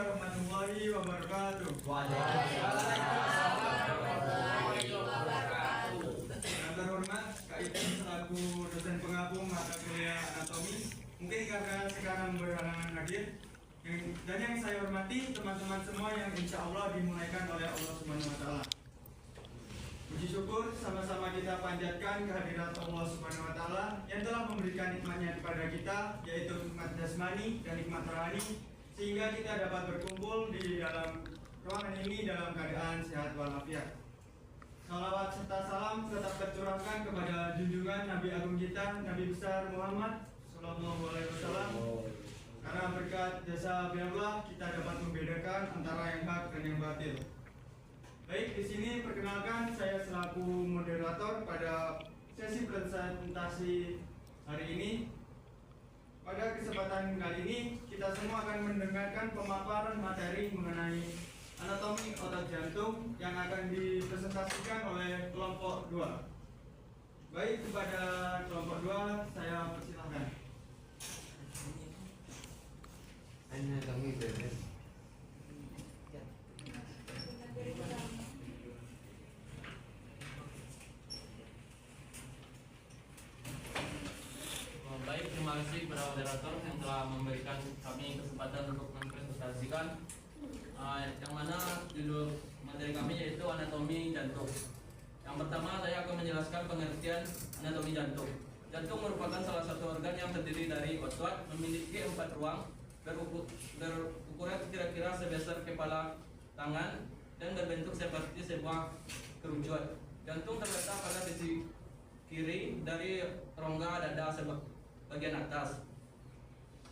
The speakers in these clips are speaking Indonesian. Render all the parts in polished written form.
warahmatullahi wabarakatuh. Waalaikumsalam warahmatullahi wabarakatuh. Yang terhormat Kak Ipin selaku dosen penggabung mata kuliah anatomi, mungkin karena sekarang berhalangan hadir. Dan yang saya hormati teman-teman semua yang insya Allah dimulaikan oleh Allah Subhanahu Wa Taala. Puji syukur sama-sama kita panjatkan kehadirat Allah Subhanahu Wa Taala yang telah memberikan nikmatnya kepada kita, yaitu nikmat jasmani dan nikmat rohani, sehingga kita dapat berkumpul di dalam ruangan ini dalam keadaan sehat walafiat. Salawat serta salam tetap tercurahkan kepada junjungan Nabi Agung kita, Nabi besar Muhammad Sallallahu Alaihi Wasallam. Karena berkat jasa beliau kita dapat membedakan antara yang hak dan yang batil. Baik, di sini perkenalkan saya selaku moderator pada sesi presentasi hari ini. Pada kesempatan kali ini kita semua akan mendengarkan pemaparan materi mengenai anatomi otot jantung yang akan dipresentasikan oleh kelompok 2. Baik, kepada kelompok 2 saya persilahkan. Baik, terima kasih kepada moderator yang telah memberikan kami kesempatan untuk mempresentasikan yang mana judul materi kami yaitu anatomi jantung. Yang pertama saya akan menjelaskan pengertian anatomi jantung. Jantung merupakan salah satu organ yang terdiri dari otot, memiliki 4 ruang, berukuran kira-kira sebesar kepala tangan dan berbentuk seperti sebuah kerucut. Jantung terletak pada sisi kiri dari rongga dada bagian atas.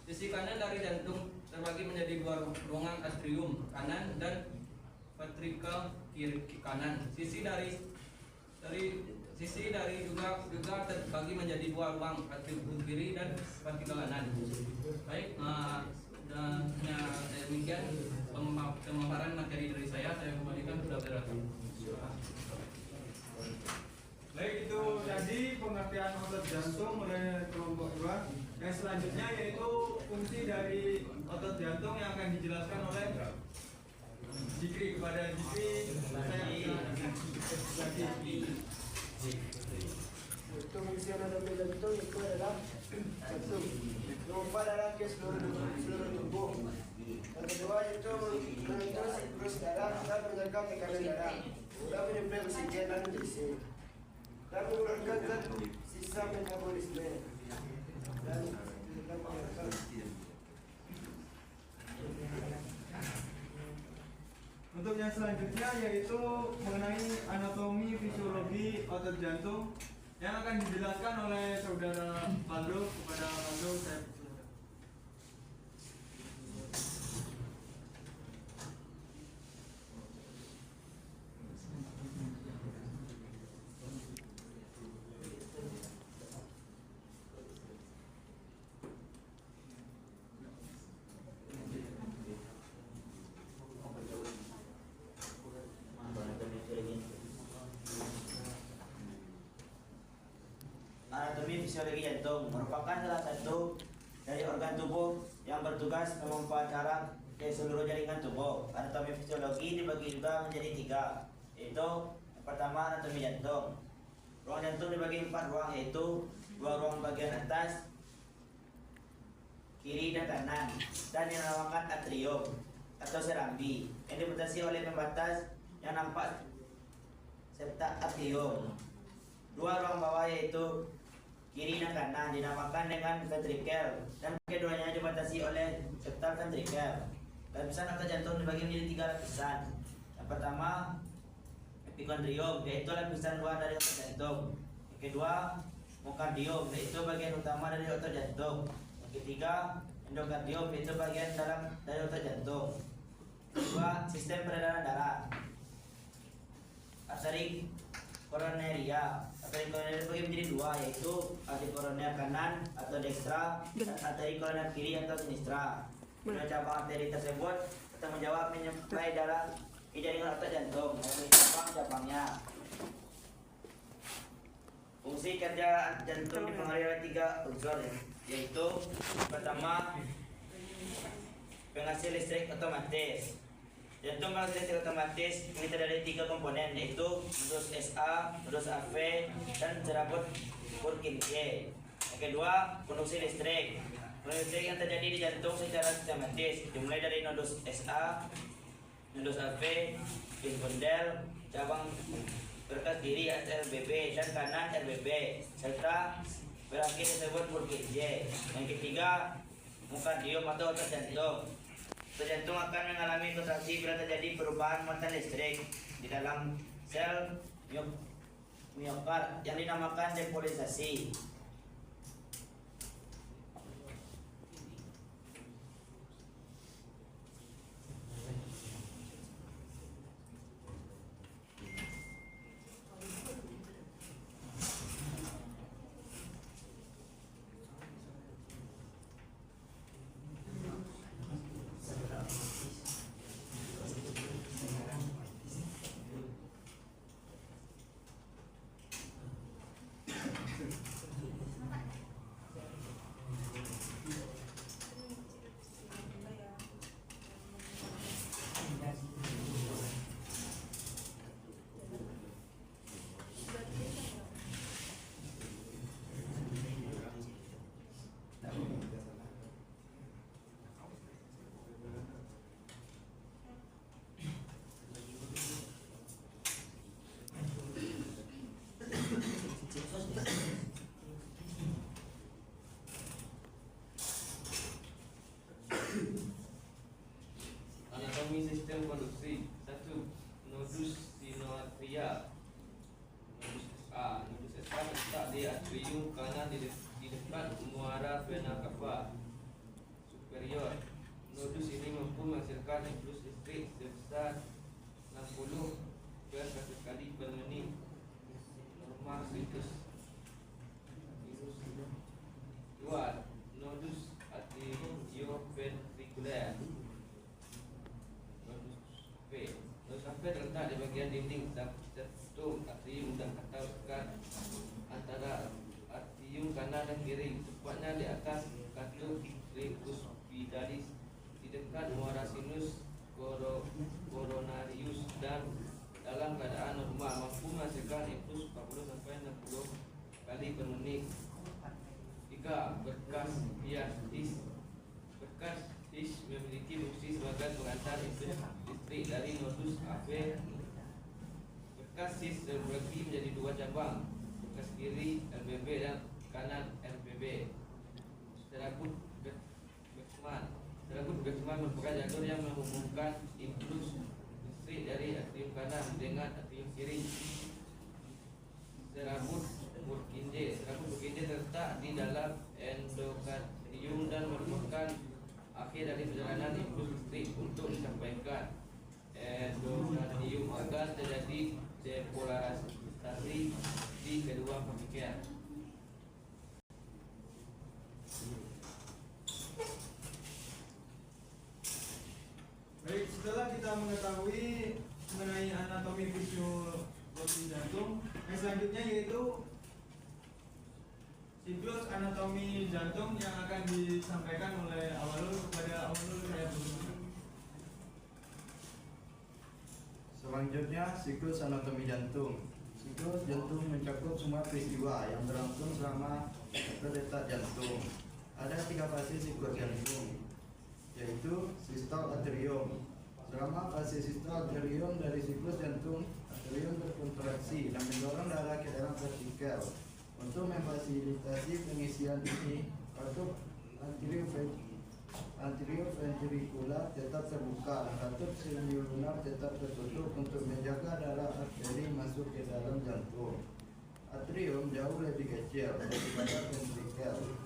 Sisi kanan dari jantung terbagi menjadi 2 ruangan atrium kanan dan ventrikel kiri kanan. Sisi dari juga terbagi menjadi 2 ruang atrium kiri dan ventrikel kanan. Baik, dan demikian pemaparan materi dari saya kembalikan kepada moderator. Baik, itu tadi pengertian otot jantung oleh kelompok 2. Yang selanjutnya yaitu fungsi dari otot jantung yang akan dijelaskan oleh Jikri. Kepada Jikri saya Untuk fungsi anatomi jantung itu adalah jantung mengumpat darah ke seluruh tubuh. Yang kedua itu mengatur siklus darah dan menjaga tekanan darah dan menyuplai oksigen dan nutrisi dan menurunkan zat sisa metabolisme dan Untuk yang selanjutnya yaitu mengenai anatomi fisiologi otot jantung yang akan dijelaskan oleh saudara Paldo. Kepada Paldo saya persilakan. Anatomi fisiologi jantung merupakan salah satu dari organ tubuh yang bertugas memompa darah ke seluruh jaringan tubuh. Anatomi fisiologi dibagi juga menjadi 3, yaitu yang pertama anatomi jantung. Ruang jantung dibagi 4 ruang, yaitu 2 ruang bagian atas, kiri dan kanan, dan yang dinamakan atrium atau serambi yang dibatasi oleh pembatas yang nampak serta atrium. 2 ruang bawah yaitu kiri dan kanan dinamakan dengan ventrikel dan keduanya dibatasi oleh septal ventrikel. Lapisan otot jantung dibagi menjadi 3 lapisan. Yang pertama epikondrium, yaitu lapisan luar dari otot jantung. Yang kedua myokardium, yaitu bagian utama dari otot jantung. Yang ketiga endokardium, yaitu bagian dalam dari otot jantung. Kedua sistem peredaran darah. Arteri koroneria. Arteri koroner dibagi menjadi 2, yaitu arteri koroner kanan atau dextra dan arteri koroner kiri atau sinistra. Kedua cabang arteri tersebut bertanggung jawab menyuplai darah ke jaringan otot jantung melalui cabang-cabangnya. Fungsi kerja jantung dipengaruhi oleh 3 unsur, yaitu pertama penghasil listrik otomatis. Jantung penghasil listrik otomatis ini terdiri dari 3 komponen, yaitu nodus SA, nodus AV, dan serabut Purkinje. Yang kedua, konduksi listrik. Konduksi listrik yang terjadi di jantung secara sistematis dimulai dari nodus SA, nodus AV, pindel, cabang berkas kiri RBB dan kanan RBB, serta berakhir disebut Purkinje. Yang ketiga, myokardium atau otot jantung. Otot jantung akan mengalami kontraksi bila terjadi perubahan muatan listrik di dalam sel miokard yang dinamakan depolisasi. Anatomi sistem konduksi. 1. Nodus sinoatria. Nodus SA. Nodus SA terletak di atrium kanan di dekat muara vena cava superior. Nodus ini mampu menghasilkan impuls listrik sebesar 60 kali per menit. Normal situs. 2. Nodus arterioventricular. Nodus AV terletak di bagian dinding septum atrium dan atau dekat antara atrium kanan dan kiri, tepatnya di atas katup tricuspidalis, di dekat muara sinus coronarius, dan dalam keadaan normal mampu menghasilkan impuls 40 sampai 60 kali per menit. 3. Berkas hiasis. Berkas hiasis memiliki fungsi sebagai pengantar impuls listrik dari nodus AV. Berkas hiasis terbagi menjadi 2 cabang, berkas kiri RBB dan kanan RBB. Serabut Bergman merupakan jalur yang menghubungkan impuls listrik dari atrium kanan dengan atrium kiri. Serabut Purkinje terletak di dalam endokardium dan merupakan akhir dari perjalanan impuls listrik untuk disampaikan endokardium agar terjadi depolarisasi di kedua partikel. Baik, setelah kita mengetahui mengenai anatomi fisiologi jantung, yang selanjutnya yaitu siklus anatomi jantung yang akan disampaikan oleh Awalul kepada Awalul. Saya bersyukur. Selanjutnya, siklus anatomi jantung. Siklus jantung mencakup semua peristiwa yang berlangsung selama detak jantung. Ada 3 fase siklus jantung, yaitu sistol atrium. Selama fase sistol atrium dari siklus jantung, atrium berkontraksi dan mendorong darah ke dalam vertikal. Untuk memfasilitasi pengisian ini, katup anterioventricular tetap terbuka dan katup semilunar tetap tertutup untuk menjaga darah arteri masuk ke dalam jantung. Atrium jauh lebih kecil daripada ventrikel,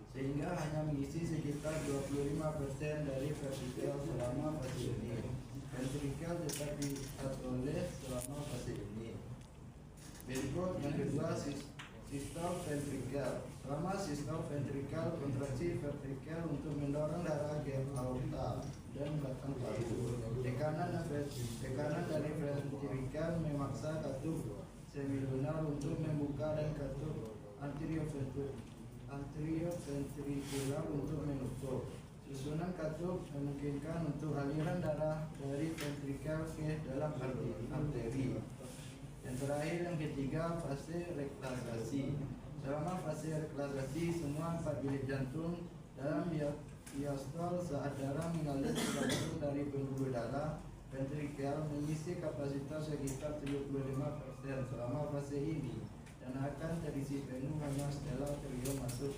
sehingga hanya mengisi sekitar 25% dari vertikel selama fase ini. Ventrikel tetap diatoles selama fase ini. Berikut yang kedua, sistol ventrikel. Selama sistol ventrikel, kontraksi vertikal untuk mendorong darah ke aorta dan belakang paru. Tekanan dari ventrikel memaksa katup semilunar untuk membuka dan katup anterioventricular untuk menutup. Susunan katup memungkinkan untuk aliran darah dari ventrikel ke dalam arteri. Yang terakhir, yang ketiga, fase relaksasi. Selama fase relaksasi, semua 4 bilik jantung dalam diastol saat darah mengalir langsung dari pembuluh darah ventrikel mengisi kapasitas sekitar 75% selama fase ini dan akan terisi penuh hanya setelah atrium masuk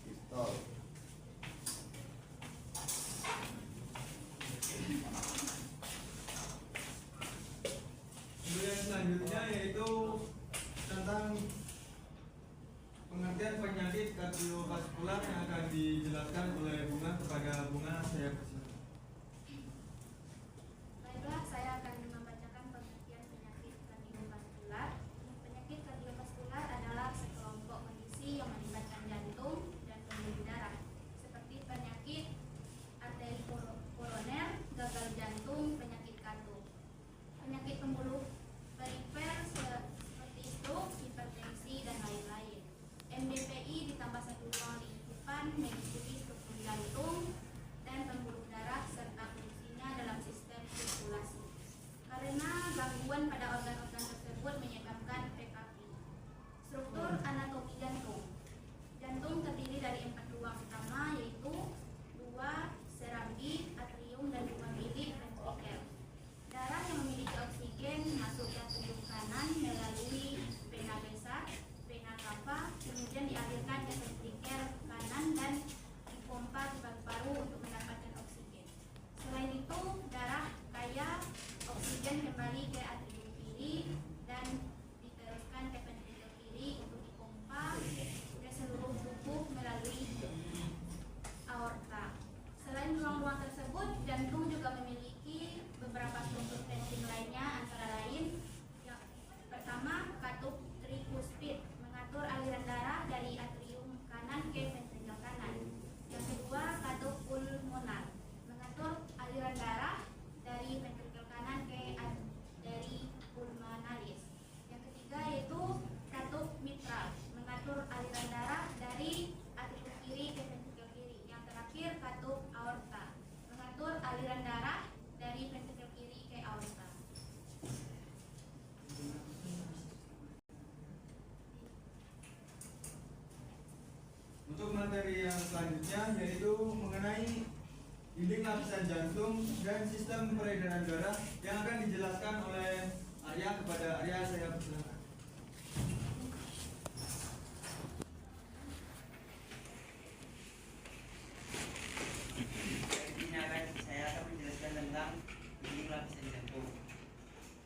sistol. Kemudian selanjutnya yaitu tentang pengertian penyakit kardiovaskular yang akan dijelaskan oleh Bunga kepada Bunga. Saya persilakan. Baiklah, saya akan membacakan pengertian penyakit kardiovaskular. Penyakit kardiovaskular adalah sekelompok kondisi yang melibatkan jantung dan pembuluh darah, seperti penyakit arteri koroner, gagal jantung, penyakit katup. Penyakit pembuluh perifer seperti stroke, hipertensi, dan lain-lain. MDPI ditambah satu ruang lingkupan mengikuti struktur jantung dan pembuluh darah serta fungsinya dalam sistem sirkulasi. Karena gangguan pada organ-organ tersebut menyebabkan PKP. Struktur anatomi jantung. Jantung terdiri dari 4 ruang utama, yaitu 2 serambi, atrium, dan 2 bilik ventrikel. Darah yang memiliki oksigen masuk ke tubuh kanan melalui vena besar, vena cava, kemudian dialirkan ke ventrikel kanan dan dipompa ke paru-paru untuk mendapatkan oksigen. Selain itu, darah kaya oksigen kembali ke atrium kiri dan diteruskan ke ventrikel kiri untuk dipompa ke seluruh tubuh melalui aorta. Selain ruang-ruang tersebut, jantung juga memiliki beberapa struktur penting lainnya, antara lain yang pertama, katup trikuspid mengatur aliran darah dari atrium kanan ke ventrikel kanan. Yang kedua, katup pulmonar mengatur aliran darah dari ventrikel kanan ke arteri pulmonalis. Yang ketiga yaitu katup mitral mengatur aliran darah dari atrium kiri ke ventrikel kiri. Yang terakhir, katup aorta mengatur aliran darah dari ventrikel kiri ke aorta. Untuk materi yang selanjutnya yaitu mengenai dinding lapisan jantung dan sistem peredaran darah yang akan dijelaskan oleh Arya. Kepada Arya saya persilakan. Saya akan menjelaskan tentang dinding lapisan jantung.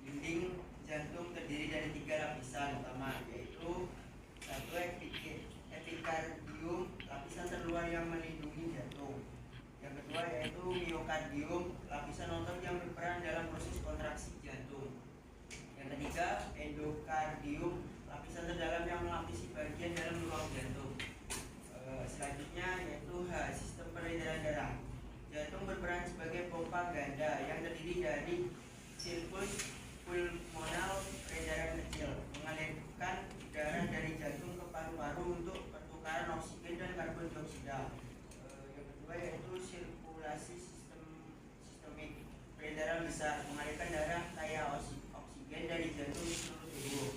Dinding jantung terdiri dari 3 lapisan utama, yaitu 1 epikardium, lapisan terluar yang melindungi jantung. Yang kedua yaitu miokardium, lapisan otot yang berperan dalam proses kontraksi jantung. Yang ketiga, endokardium, lapisan terdalam yang melapisi bagian dalam ruang jantung. Selanjutnya yaitu H, sistem peredaran darah. Jantung berperan sebagai pompa ganda yang terdiri dari sirkus pulmonal, peredaran kecil, mengalirkan darah dari jantung ke paru-paru untuk pertukaran oksigen dan karbon dioksida. Yang kedua yaitu sirkulasi sistemik, peredaran besar, mengalirkan darah kaya oksigen dari jantung ke seluruh tubuh.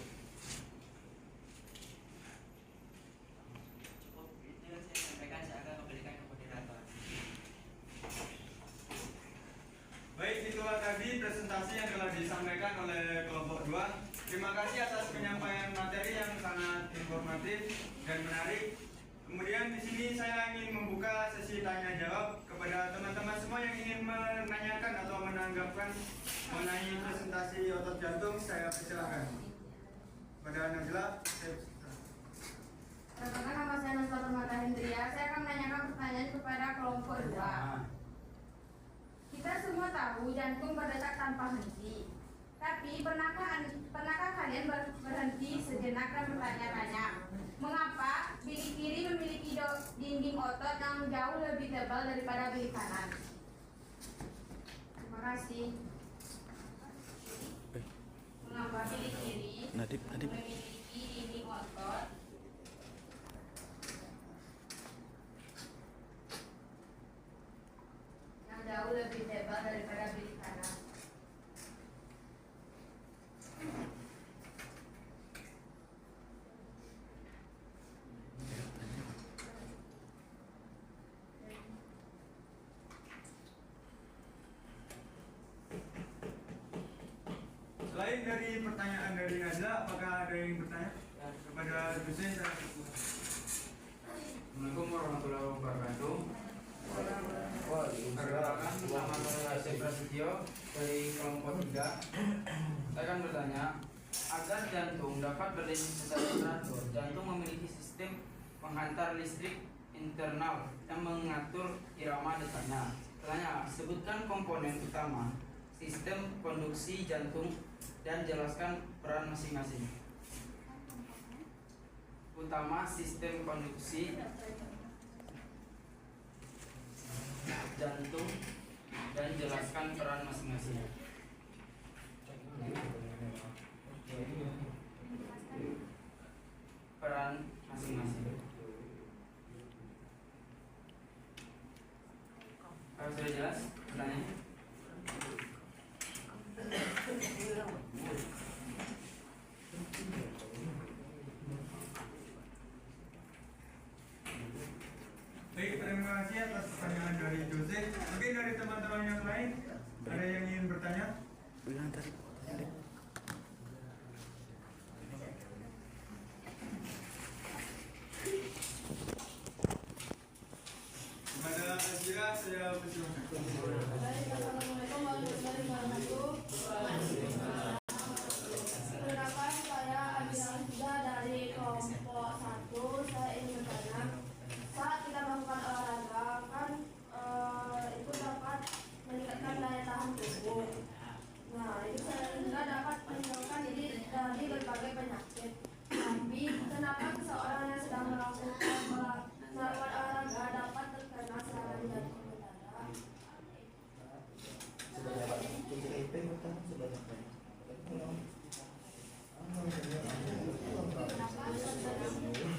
Cukup itu yang saya sampaikan, saya akan kembalikan ke moderator. Baik, itulah tadi presentasi yang telah disampaikan oleh kelompok 2. Terima kasih atas penyampaian materi yang sangat informatif dan menarik. Kemudian di sini saya ingin membuka sesi tanya jawab kepada teman-teman semua yang ingin menanyakan atau menanggapkan mengenai presentasi otot jantung. Saya persilakan. Pada Najla, saya persilakan. Perkenalkan, nama saya Najla Permata Hendria. Saya akan menanyakan pertanyaan kepada kelompok 2. Kita semua tahu jantung berdetak tanpa henti. Tapi pernahkah kalian berhenti sejenak dan bertanya-tanya, mengapa bilik kiri memiliki dinding otot yang jauh lebih tebal daripada bilik kanan? Terima kasih. Mengapa bilik kiri memiliki dinding otot lebih tebal daripada bilik kanan. Selain dari pertanyaan dari Nazla, apakah ada yang bertanya kepada dosen? Assalamualaikum warahmatullahi wabarakatuh. Perkenalkan, nama saya Asep Prasetyo dari kelompok 3. Saya akan bertanya, agar jantung dapat berdenyut secara teratur, jantung memiliki sistem penghantar listrik internal yang mengatur irama detaknya. Pertanyaan, sebutkan komponen utama sistem konduksi jantung dan jelaskan peran masing-masing. Utama sistem konduksi jantung dan jelaskan peran masing-masing. Peran masing-masing. Kalau sudah jelas pertanyaannya? Baik, terima kasih atas pertanyaan dari Jose. Mungkin dari teman-teman yang lain ada yang ingin bertanya? Kepada Azira, saya persilakan. Assalamualaikum warahmatullahi wabarakatuh. Perkenalkan, saya Azira Azida dari kelompok 1. Saya ingin bertanya, saat kita melakukan olahraga kan itu dapat meningkatkan daya tahan tubuh. Nah, itu sehingga dapat meninggalkan diri dari berbagai penyakit. Tapi kenapa seseorang yang sedang melakukan olahraga dapat terkena serangan jantung mendadak?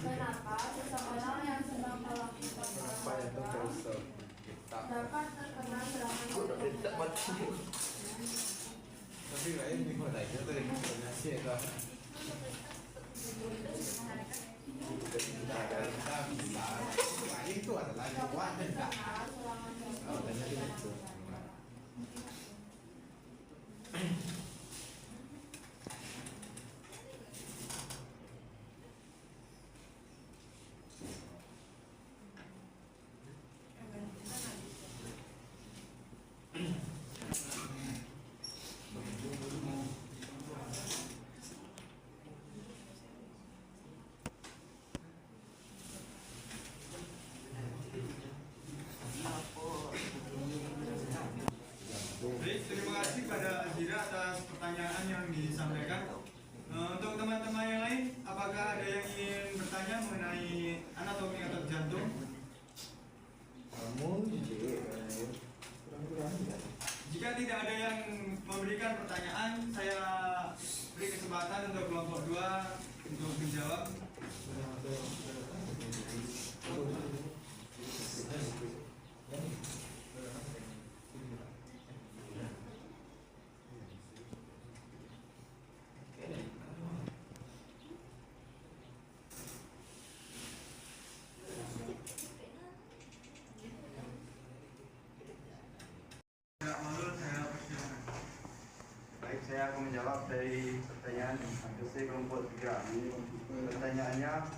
Kenapa seseorang yang sedang melakukan olahraga dapat terkena serangan jantung? Tapi lain di mana itu dari kombinasi itu. Itu adalah jawaban tak. Oh, tanya itu. Baik, terima kasih pada Azira atas pertanyaan yang disampaikan. Untuk teman-teman yang lain, apakah ada yang ingin bertanya mengenai anatomi otot jantung? Jika tidak ada yang memberikan pertanyaan, saya beri kesempatan untuk kelompok 2 untuk menjawab. Tidak malu, saya persilakan. Baik, saya akan menjawab dari pertanyaan dosen kelompok 3. Pertanyaannya,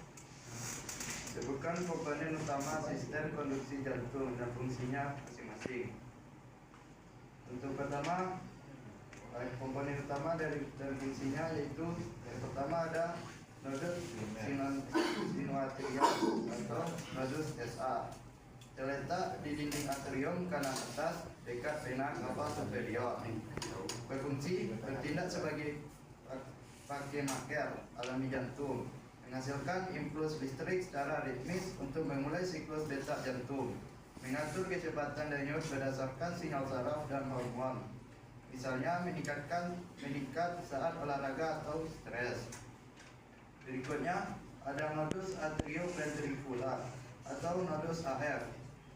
sebutkan komponen utama sistem konduksi jantung dan fungsinya masing-masing. Untuk pertama, komponen utama dari dan fungsinya yaitu yang pertama ada nodus sinoatrial atau nodus SA, terletak di dinding atrium kanan atas dekat vena cava superior. Berfungsi bertindak sebagai pacemaker alami jantung, menghasilkan impuls listrik secara ritmis untuk memulai siklus detak jantung, mengatur kecepatan denyut berdasarkan sinyal saraf dan hormon. Misalnya meningkat saat olahraga atau stres. Berikutnya ada nodus atrioventricular atau nodus AF.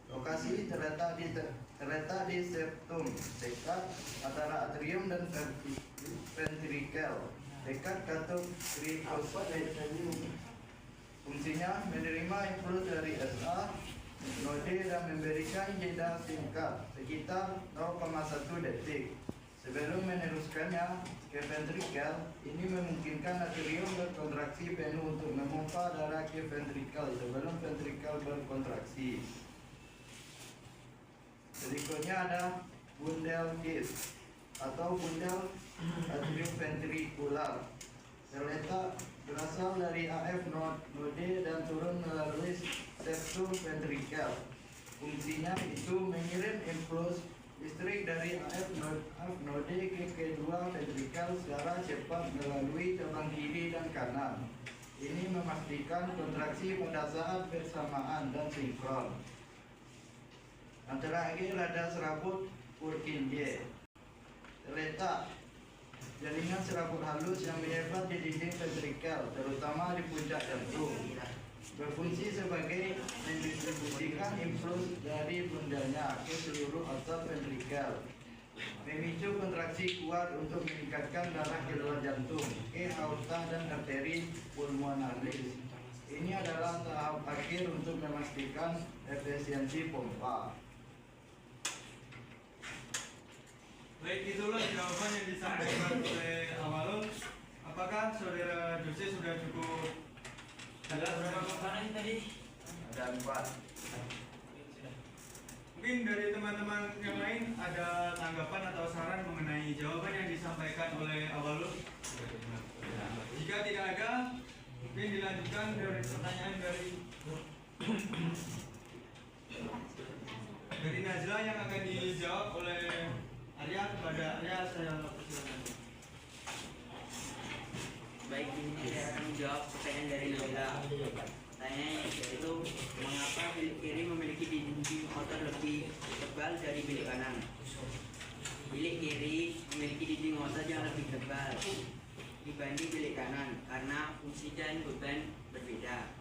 Lokasi terletak di terletak di septum, dekat antara atrium dan ventrikel, dekat katup tricostate. Fungsinya menerima impuls dari SA node dan memberikan jeda singkat sekitar 0,1 detik. Sebelum meneruskannya ke ventrikel, ini memungkinkan atrium berkontraksi penuh untuk memompa darah ke ventrikel sebelum ventrikel berkontraksi. Berikutnya ada bundel case atau bundel atrioventricular. Terletak berasal dari AF node dan turun melalui septum ventrikel. Fungsinya itu mengirim impuls listrik dari AF node ke kedua ventrikel secara cepat melalui cabang kiri dan kanan. Ini memastikan kontraksi pada saat bersamaan dan sinkron. Yang terakhir ada serabut Purkinje. Terletak jaringan serabut halus yang menyebar di dinding ventrikel, terutama di puncak jantung. Berfungsi sebagai mendistribusikan impuls dari bundelnya ke seluruh otot ventrikel. Memicu kontraksi kuat untuk meningkatkan darah ke luar jantung, ke aorta dan arteri pulmonalis. Ini adalah tahap akhir untuk memastikan efisiensi pompa. Baik, itulah jawaban yang disampaikan oleh Awalun. Apakah saudara Jose sudah cukup jelas? Berapa pertanyaan tadi? Ada 4. Mungkin dari teman-teman yang lain ada tanggapan atau saran mengenai jawaban yang disampaikan oleh Awalun? Jika tidak ada, mungkin dilanjutkan dari pertanyaan dari Najla yang akan dijawab oleh Arya. Kepada Arya saya persilakan. Baik, ini saya akan menjawab pertanyaan dari Lola. Pertanyaannya yaitu mengapa bilik kiri memiliki dinding otot lebih tebal dari bilik kanan? Bilik kiri memiliki dinding otot yang lebih tebal dibanding bilik kanan karena fungsi dan beban berbeda.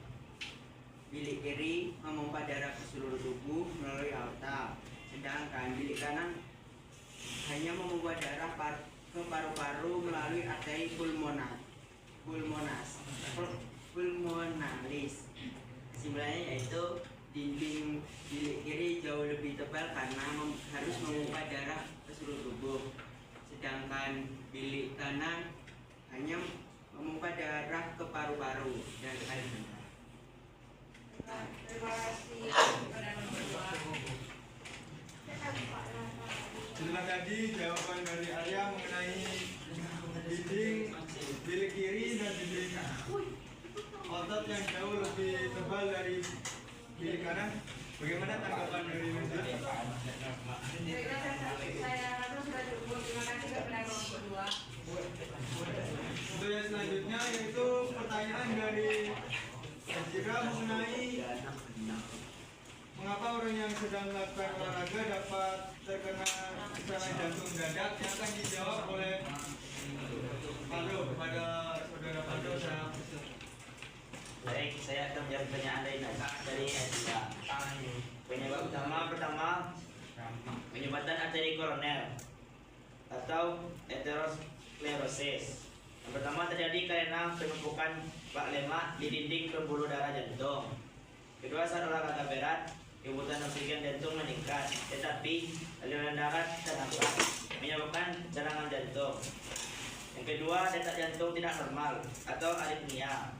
Bilik kiri memompa darah ke seluruh tubuh melalui aorta, sedangkan bilik kanan hanya memompa darah ke paru-paru melalui arteri pulmonalis. Kesimpulannya yaitu dinding bilik kiri jauh lebih tebal karena harus memompa darah ke seluruh tubuh, sedangkan bilik kanan hanya memompa darah ke paru-paru dan air. Terima kasih kepada nomor 2. Itulah tadi jawaban dari Arya mengenai dinding bilik kiri dan dinding otot yang jauh lebih tebal dari bilik kanan. Bagaimana tanggapan dari Najla? Saya rasa sudah cukup. Terima kasih kepada kelompok 2. Untuk yang selanjutnya yaitu pertanyaan dari Jika mengenai mengapa orang yang sedang melakukan olahraga dapat terkena serangan jantung mendadak, yang akan dijawab oleh Paldo. Kepada saudara Paldo saya Baik, saya akan menjawab pertanyaan dari Asia. Penyebab pertama penyumbatan arteri koroner atau aterosklerosis. Yang pertama terjadi karena penumpukan bak lemak di dinding pembuluh darah jantung. Kedua, saat olahraga berat, kebutuhan oksigen jantung meningkat, tetapi aliran darah terhambat, menyebabkan serangan jantung. Yang kedua, detak jantung tidak normal atau aritmia.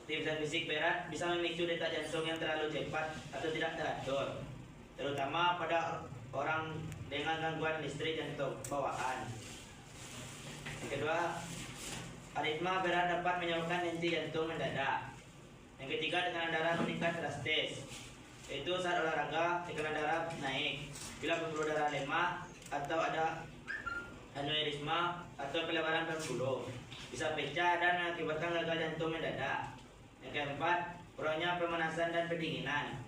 Aktivitas fisik berat bisa memicu detak jantung yang terlalu cepat atau tidak teratur, terutama pada orang dengan gangguan listrik jantung bawaan. Yang kedua, aritma berat dapat menyebabkan henti jantung mendadak. Yang ketiga, tekanan darah meningkat drastis, yaitu saat olahraga tekanan darah naik bila pembuluh darah lemak atau ada aneurisma atau pelebaran pembuluh, bisa pecah dan mengakibatkan gagal jantung mendadak. Yang keempat, kurangnya pemanasan dan pendinginan,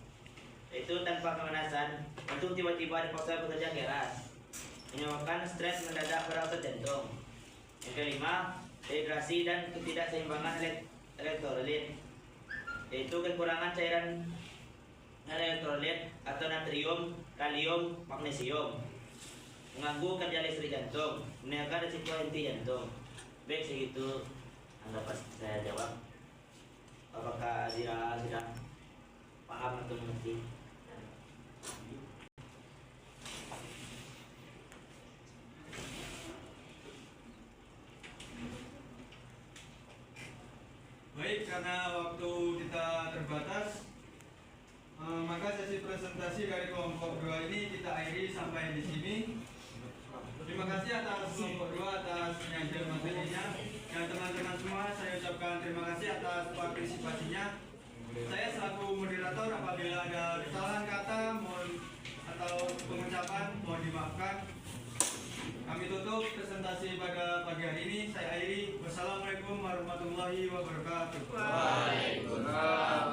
yaitu tanpa pemanasan jantung tiba-tiba dipaksa bekerja keras, menyebabkan stres mendadak pada otot jantung. Yang kelima, dehidrasi dan ketidakseimbangan elektrolit, yaitu kekurangan cairan elektrolit atau natrium kalium, magnesium. Mengganggu kerja listrik jantung, meningkatkan risiko henti jantung. Baik, segitu dapat saya jawab. Apakah dia sudah paham atau mengerti? Baik, karena waktu kita terbatas, maka sesi presentasi dari kelompok 2 ini kita akhiri sampai di sini. Terima kasih atas kelompok 2 atas penyajian materinya. Dan teman-teman semua, saya ucapkan terima kasih atas partisipasinya. Saya selaku moderator, apabila ada kesalahan kata atau pengucapan, mohon dimaafkan. Kami tutup presentasi pada pagi hari ini. Saya akhiri. Wassalamualaikum warahmatullahi wabarakatuh. Waalaikumsalam.